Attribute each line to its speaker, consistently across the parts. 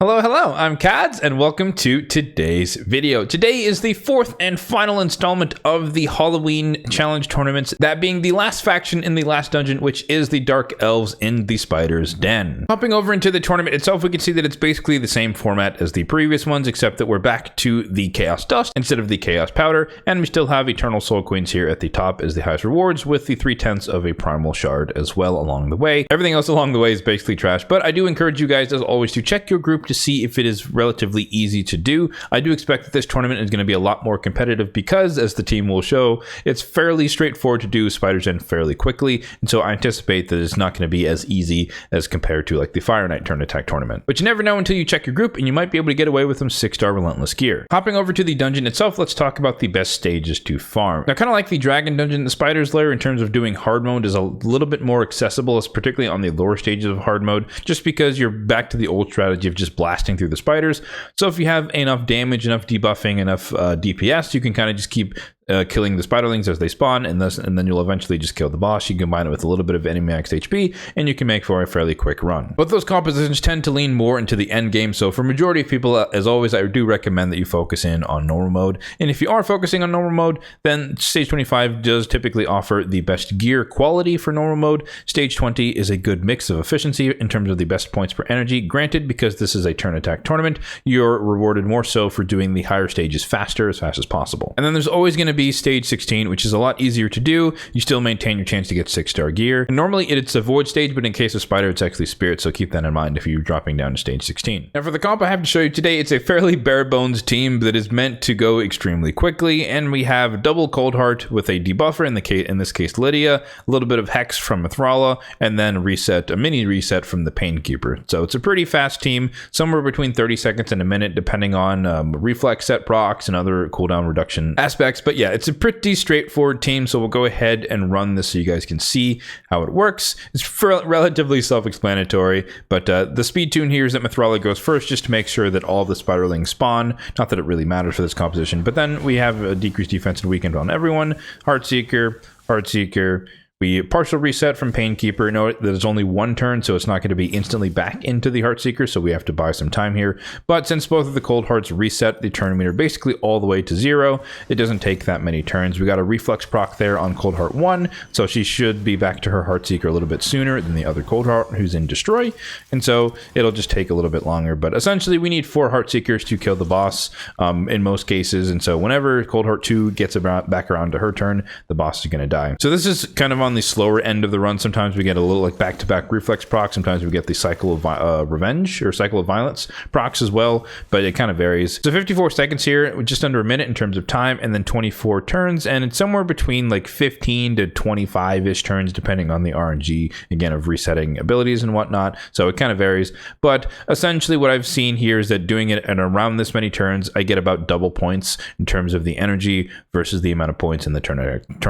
Speaker 1: Hello, I'm Kads, and welcome to today's video. Today is the fourth and final installment of the Halloween challenge tournaments, that being the last faction in the last dungeon, which is the Dark Elves in the Spider's Den. Hopping over into the tournament itself, we can see that it's basically the same format as the previous ones, except that we're back to the Chaos Dust instead of the Chaos Powder, and we still have Eternal Soul Queens here at the top as the highest rewards, with the 3/10 of a Primal Shard as well along the way. Everything else along the way is basically trash, but I do encourage you guys, as always, to check your group to see if it is relatively easy to do. I do expect that this tournament is going to be a lot more competitive because, as the team will show, it's fairly straightforward to do Spider's Den fairly quickly, and so I anticipate that it's not going to be as easy as compared to like the Fire Knight Turn Attack tournament. But you never know until you check your group, and you might be able to get away with some 6-star Relentless gear. Hopping over to the dungeon itself, let's talk about the best stages to farm. Now, kind of like the Dragon Dungeon, the Spider's Lair in terms of doing hard mode is a little bit more accessible, particularly on the lower stages of hard mode, just because you're back to the old strategy of just blasting through the spiders. So if you have enough damage, enough debuffing, enough DPS, you can kind of just keep killing the spiderlings as they spawn, and then you'll eventually just kill the boss. You combine it with a little bit of enemy max HP, and you can make for a fairly quick run. But those compositions tend to lean more into the end game, so for majority of people, as always, I do recommend that you focus in on normal mode. And if you are focusing on normal mode, then Stage 25 does typically offer the best gear quality for normal mode. Stage 20 is a good mix of efficiency in terms of the best points per energy. Granted, because this is a turn attack tournament, you're rewarded more so for doing the higher stages faster, as fast as possible. And then there's always going to be stage 16, which is a lot easier to do. You still maintain your chance to get 6-star gear. And normally it's a void stage, but in case of Spider, it's actually Spirit, so keep that in mind if you're dropping down to stage 16. Now for the comp I have to show you today, it's a fairly bare bones team that is meant to go extremely quickly, and we have double Cold Heart with a debuffer, in this case Lydia, a little bit of Hex from Mithrala, and then a mini reset from the Painkeeper. So it's a pretty fast team, somewhere between 30 seconds and a minute, depending on reflex set procs and other cooldown reduction aspects. But yeah, it's a pretty straightforward team, so we'll go ahead and run this so you guys can see how it works. It's relatively self-explanatory, but the speed tune here is that Mithrala goes first just to make sure that all of the spiderlings spawn. Not that it really matters for this composition, but then we have a decreased defense and weakened on everyone. Heartseeker, we partial reset from Painkeeper. Note that it's only one turn, so it's not going to be instantly back into the Heartseeker, so we have to buy some time here. But since both of the Cold Hearts reset the turn meter basically all the way to 0, it doesn't take that many turns. We got a reflex proc there on Cold Heart 1, so she should be back to her Heartseeker a little bit sooner than the other Cold Heart who's in Destroy, and so it'll just take a little bit longer. But essentially, we need 4 Heartseekers to kill the boss in most cases, and so whenever Cold Heart 2 gets back around to her turn, the boss is going to die. So this is kind of on the slower end of the run. Sometimes we get a little like back-to-back reflex proc. Sometimes we get the cycle of revenge or cycle of violence procs as well, but it kind of varies. So 54 seconds here, just under a minute in terms of time, and then 24 turns, and it's somewhere between like 15 to 25-ish turns depending on the RNG, again, of resetting abilities and whatnot. So it kind of varies, but essentially what I've seen here is that doing it at around this many turns, I get about double points in terms of the energy versus the amount of points in the turn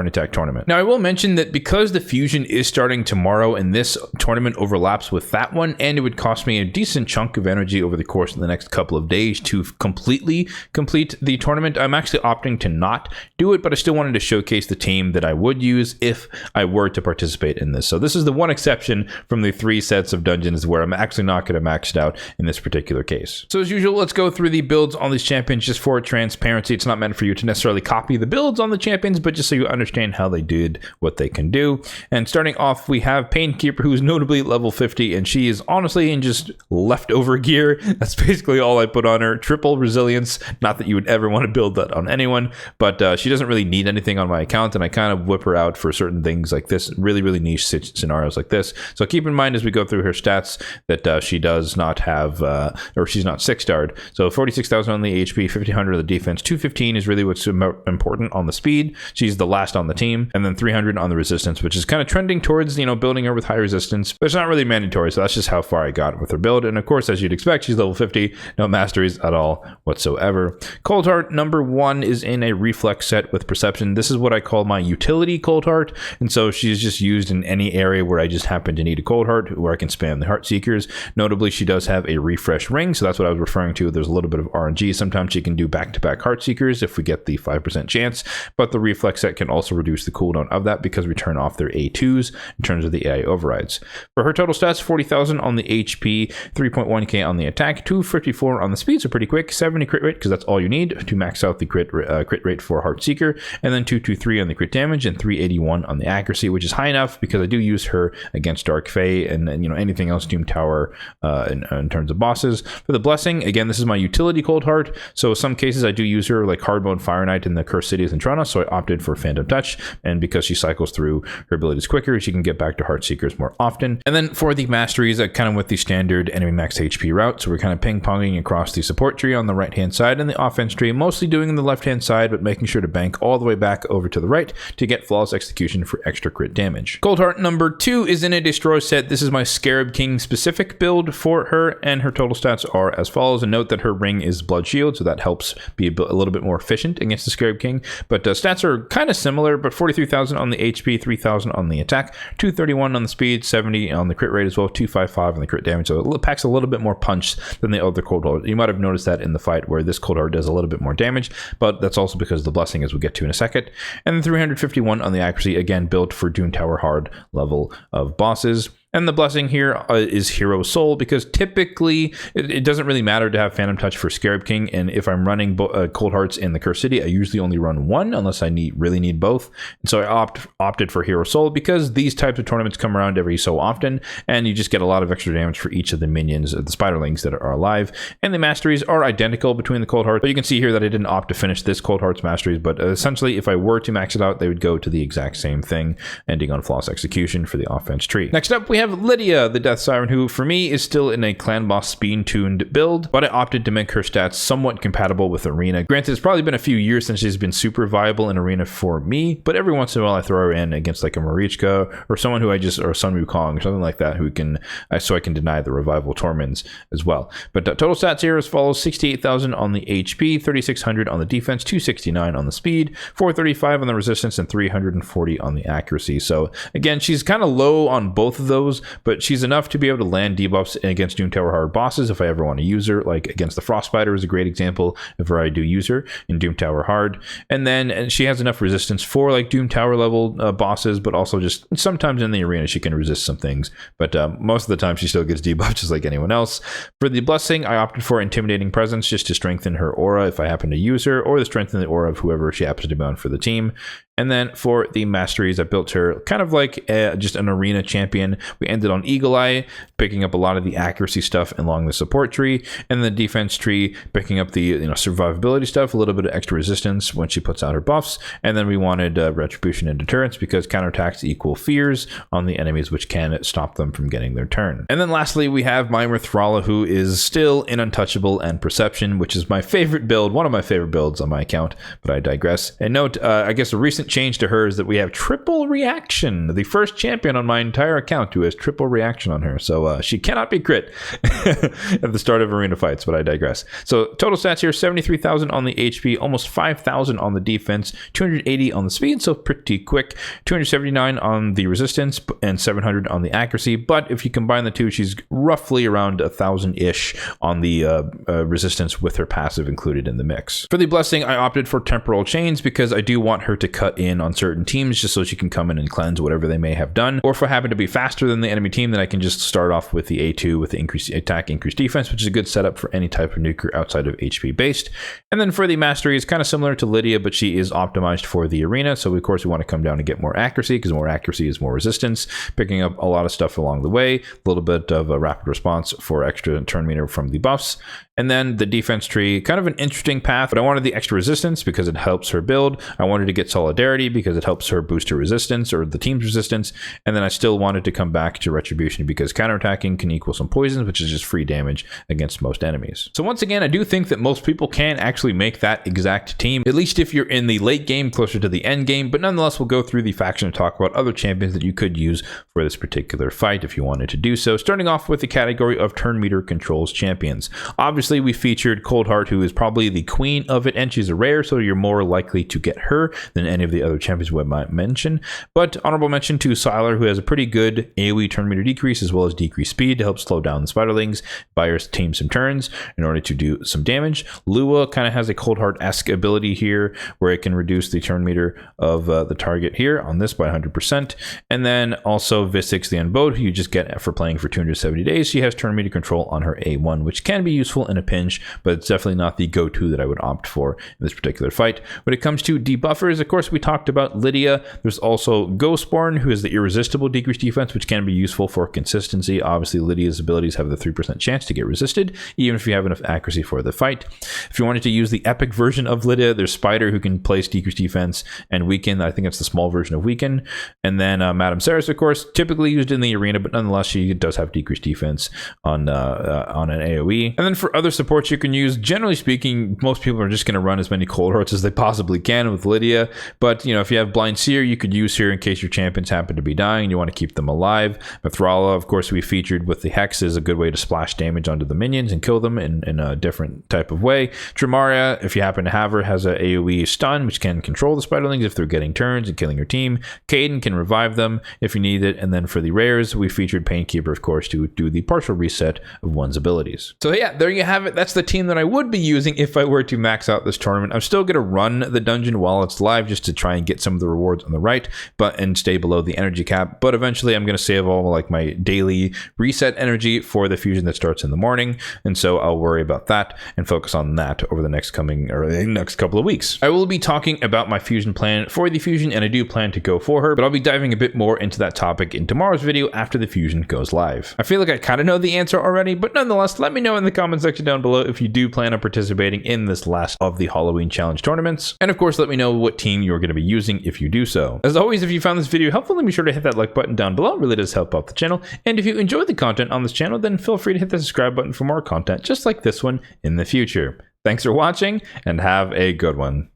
Speaker 1: attack tournament. Now I will mention that because the Fusion is starting tomorrow, and this tournament overlaps with that one, and it would cost me a decent chunk of energy over the course of the next couple of days to completely complete the tournament. I'm actually opting to not do it, but I still wanted to showcase the team that I would use if I were to participate in this. So this is the one exception from the 3 sets of dungeons where I'm actually not going to max it out in this particular case. So as usual, let's go through the builds on these champions just for transparency. It's not meant for you to necessarily copy the builds on the champions, but just so you understand how they did what they can do. And starting off, we have Painkeeper, who's notably level 50, and she is honestly in just leftover gear. That's basically all I put on her. Triple resilience. Not that you would ever want to build that on anyone, but she doesn't really need anything on my account, and I kind of whip her out for certain things like this, really niche scenarios like this. So keep in mind as we go through her stats that she does not have, or she's not 6-starred. So 46,000 on the HP, 1,500 on the defense, 215 is really what's important on the speed. She's the last on the team, and then 300 on the resistance, which is kind of trending towards, building her with high resistance, but it's not really mandatory. So that's just how far I got with her build. And of course, as you'd expect, she's level 50, no masteries at all whatsoever. Cold Heart number 1 is in a reflex set with perception. This is what I call my utility Cold Heart. And so she's just used in any area where I just happen to need a Cold Heart, where I can spam the Heartseekers. Notably, she does have a refresh ring. So that's what I was referring to. There's a little bit of RNG. Sometimes she can do back-to-back Heartseekers if we get the 5% chance, but the reflex set can also reduce the cooldown of that because we turn turn off their A2s in terms of the AI overrides. For her total stats, 40,000 on the HP, 3.1k on the attack, 254 on the speed, so pretty quick, 70 crit rate, because that's all you need to max out the crit rate for Heartseeker, and then 223 on the crit damage and 381 on the accuracy, which is high enough because I do use her against Dark Fae and anything else Doom Tower in terms of bosses. For the blessing, again, this is my utility Cold Heart, so some cases I do use her like Hard Mode Fire Knight in the Cursed Cities and Tourney, so I opted for Phantom Touch, and because she cycles through her abilities quicker, she can get back to Heartseekers more often. And then for the masteries, I kind of with the standard enemy max HP route, so we're kind of ping-ponging across the support tree on the right-hand side and the offense tree, mostly doing the left-hand side, but making sure to bank all the way back over to the right to get Flawless Execution for extra crit damage. Cold Heart number 2 is in a Destroy set. This is my Scarab King specific build for her, and her total stats are as follows. And note that her ring is Blood Shield, so that helps be a little bit more efficient against the Scarab King, but stats are kind of similar, but 43,000 on the HP, 3,000 on the attack, 231 on the speed, 70 on the crit rate as well, 255 on the crit damage, so it packs a little bit more punch than the other Cold Heart. You might have noticed that in the fight where this Cold Heart does a little bit more damage, but that's also because of the blessing, as we'll get to in a second. And then 351 on the accuracy, again built for Doom Tower hard level of bosses. And the blessing here is Hero Soul, because typically it doesn't really matter to have Phantom Touch for Scarab King, and if I'm running Cold Hearts in the Cursed City, I usually only run one unless I really need both. And so I opted for Hero Soul because these types of tournaments come around every so often, and you just get a lot of extra damage for each of the minions, the Spiderlings that are alive. And the masteries are identical between the Cold Hearts, but you can see here that I didn't opt to finish this Cold Hearts masteries, but essentially if I were to max it out, they would go to the exact same thing, ending on Flawless Execution for the offense tree. Next up, we have Lydia, the Death Siren, who for me is still in a clan boss speed-tuned build, but I opted to make her stats somewhat compatible with Arena. Granted, it's probably been a few years since she's been super viable in Arena for me, but every once in a while I throw her in against like a Marichka or someone who or Sun Wukong or something like that, who can, so I can deny the revival torments as well. But total stats here as follows: 68,000 on the HP, 3,600 on the defense, 269 on the speed, 435 on the resistance, and 340 on the accuracy. So again, she's kind of low on both of those, but she's enough to be able to land debuffs against Doom Tower hard bosses if I ever want to use her. Like against the Frostbiter is a great example of where I do use her in Doom Tower hard. And she has enough resistance for like Doom Tower level bosses, but also just sometimes in the arena she can resist some things. But most of the time she still gets debuffed just like anyone else. For the blessing, I opted for Intimidating Presence just to strengthen her aura if I happen to use her, or to strengthen the aura of whoever she happens to be on for the team. And then for the masteries, I built her kind of like just an arena champion. We ended on Eagle Eye, picking up a lot of the accuracy stuff along the support tree, and the defense tree, picking up the survivability stuff, a little bit of extra resistance when she puts out her buffs. And then we wanted retribution and deterrence, because counterattacks equal fears on the enemies, which can stop them from getting their turn. And then lastly, we have Mymir Thrala, who is still in Untouchable and Perception, which is my favorite build, one of my favorite builds on my account, but I digress. And note, I guess a recent change to her is that we have triple reaction, the first champion on my entire account who has triple reaction on her, so she cannot be crit at the start of arena fights, but I digress. So total stats here: 73,000 on the HP, almost 5,000 on the defense, 280 on the speed, so pretty quick, 279 on the resistance, and 700 on the accuracy. But if you combine the two, she's roughly around 1,000-ish on the resistance with her passive included in the mix. For the blessing, I opted for Temporal Chains because I do want her to cut in on certain teams just so she can come in and cleanse whatever they may have done. Or if I happen to be faster than the enemy team, then I can just start off with the A2 with the increased attack, increased defense, which is a good setup for any type of nuker outside of HP based. And then for the mastery, it's kind of similar to Lydia, but she is optimized for the arena. So of course we want to come down and get more accuracy, because more accuracy is more resistance, picking up a lot of stuff along the way, a little bit of a rapid response for extra turn meter from the buffs. And then the defense tree, kind of an interesting path, but I wanted the extra resistance because it helps her build. I wanted to get solidarity because it helps her boost her resistance, or the team's resistance. And then I still wanted to come back to retribution because counterattacking can equal some poisons, which is just free damage against most enemies. So once again, I do think that most people can actually make that exact team, at least if you're in the late game, closer to the end game. But nonetheless, we'll go through the faction and talk about other champions that you could use for this particular fight if you wanted to do so. Starting off with the category of turn meter controls champions. Obviously, we featured Cold Heart, who is probably the queen of it, and she's a rare, so you're more likely to get her than any of the other champions we might mention. But honorable mention to Sylar, who has a pretty good AoE turn meter decrease as well as decreased speed to help slow down the spiderlings, buy your team some turns in order to do some damage. Lua kind of has a Cold Heart-esque ability here where it can reduce the turn meter of the target here on this by 100%. And then also Visix the Unbowed, who you just get for playing for 270 days. She has turn meter control on her A1, which can be useful in a pinch, but it's definitely not the go-to that I would opt for in this particular fight. When it comes to debuffers, of course, we talked about Lydia. There's also Ghostborn, who is the irresistible decreased defense, which can be useful for consistency. Obviously, Lydia's abilities have the 3% chance to get resisted, even if you have enough accuracy for the fight. If you wanted to use the epic version of Lydia, there's Spider, who can place decreased defense and weaken. I think it's the small version of weaken. And then Madame Ceres, of course, typically used in the arena, but nonetheless, she does have decreased defense on an AoE. And then for other supports you can use, generally speaking, most people are just going to run as many Cold Hearts as they possibly can with Lydia. But, you know, if you have Blind Seer, you could use her in case your champions happen to be dying and you want to keep them alive. Mithrala, of course, we featured with the Hex is a good way to splash damage onto the minions and kill them in a different type of way. Dramaria, if you happen to have her, has a AoE stun, which can control the spiderlings if they're getting turns and killing your team. Kaden can revive them if you need it. And then for the rares, we featured Painkeeper, of course, to do the partial reset of one's abilities. So yeah, there you have it. That's the team that I would be using if I were to max out this tournament. I'm still going to run the dungeon while it's live just to try and get some of the rewards on the right, and stay below the energy cap. But eventually I'm going to save all like my daily reset energy for the fusion that starts in the morning. And so I'll worry about that and focus on that over the next couple of weeks. I will be talking about my fusion plan for the fusion, and I do plan to go for her, but I'll be diving a bit more into that topic in tomorrow's video after the fusion goes live. I feel like I kind of know the answer already, but nonetheless, let me know in the comment section down below if you do plan on participating in this last of the Halloween challenge tournaments. And of course, let me know what team you're going to be using if you do so. As always, if you found this video helpful, then be sure to hit that like button down below. It really does help out the channel. And if you enjoy the content on this channel, then feel free to hit the subscribe button for more content just like this one in the future. Thanks for watching and have a good one.